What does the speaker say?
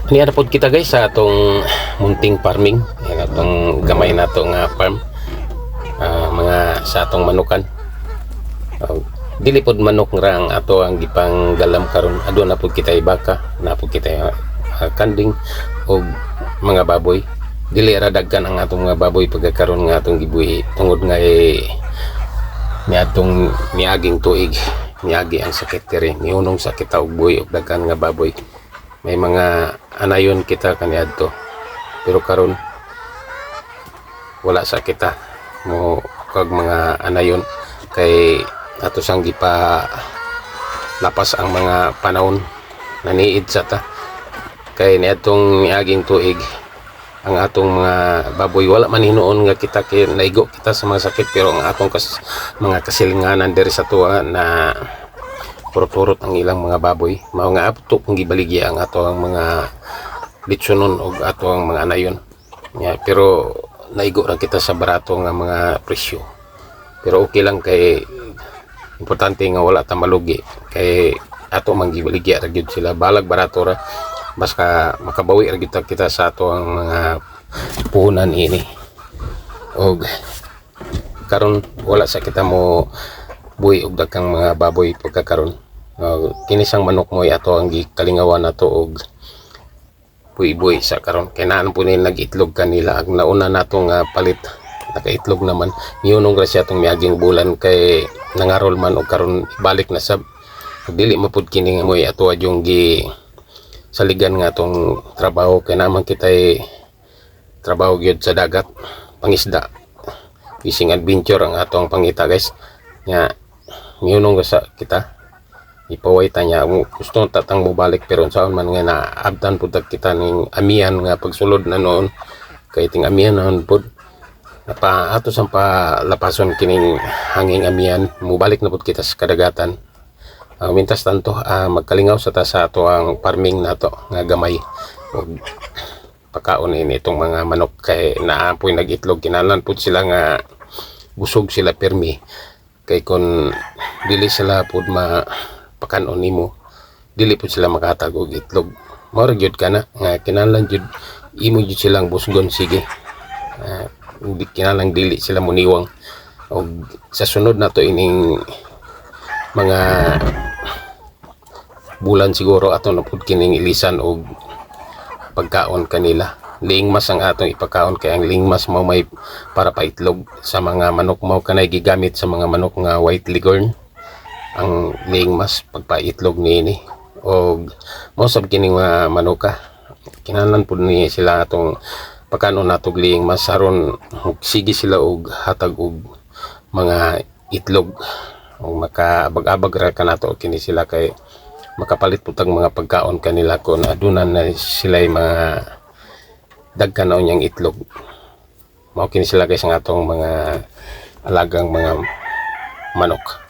Niya pod kita guys sa atong munting farming, yan atong gamay nato nga farm, mga sa atong manukan. Dili pod manok nga ang ato ang gipang galam karon, adto na pod kita baka, na pod kita kanding o mga baboy. Dili ra dagkan ang atong mga baboy pagkakaron nga atong gibuhi tungod nga niadtong niaging tuig, niagi ang sakit diri, niunong sakit og buhi og daghan nga baboy. May mga anayon kita kaniadto, pero karon wala sa kita mo kag mga anayon kay ato sang gipa lapas ang mga panahon, naniid sa ta kay niadtong niaging tuig ang atong mga baboy wala man hinuon nga kita kay naigo kita sa mga sakit, pero ang atong mga kasilinganan diri sa tuwa na purot ang ilang mga baboy mao nga apto kung gibaligya ang ato ang mga litsunon og ato ang mga anayon pero naigo ra kita sa barato nga mga presyo, pero okay lang kay importante nga wala ta malugi kay ato man gibaligya ra gyud sila, balag barato ra basta makabawi ra gyud kita sa ato ang mga puhunan ini. Og karon wala sa kita mo buhi og daghang mga baboy pagkakaron. Kini sang manok mo ato ang gikalingawan nato og buhi-buhi sa karon kay naan po ni nag-itlog kanila ang nauna nato nga palit nakaitlog naman niyunong ra siya tong miaging bulan kay nangarol man og karon ibalik na sab dili mapud kini mo ato adyong gi saligan nga tong trabaho kay naman kitay trabaho gyud sa dagat pangisda, fishing adventure ang atong pangita guys nya niyunong sa kita ipaway ta niya gusto tatang mobalik pero saan man nga naabtan pud kita ning amihan nga pagsulod na noon kay ting amihan noon pud pa ato sang palapason kining hanging amihan mobalik na pud kita sa kadagatan. Mintas tanto magkalingaw sa ta sa ato ang farming nato nga gamay og pagkaon ini itong mga manok kay naapoy nag-itlog kinahanglan pud sila nga busog sila permi kay kun dili sila pud pakanon nimo dili pud sila makatag og itlog mao gyud kana nga kinahanglan jud imo jud silang busgon sige kinahanglan dili sila muniwang. Og sa sunod nato ining mga bulan siguro ato na pud kining ilisan og pagkaon kanila. Lingmas ang atong ipakaon kay ang lingmas mao may para paitlog sa mga manok mao kanay gigamit sa mga manok nga white leghorn ang lingmas pagpaitlog niini og mao sab kining mga manuka kinahanglan pud ni sila atong pagkanon natog lingmas aron sige sila og hatag og mga itlog o makaabag-abag ra kanato kini sila kay makapalit putang mga pagkaon kanila kung adunan na sila mga dagkan na unyang itlog. Mao kini sila guys ang atong mga alagang mga manok.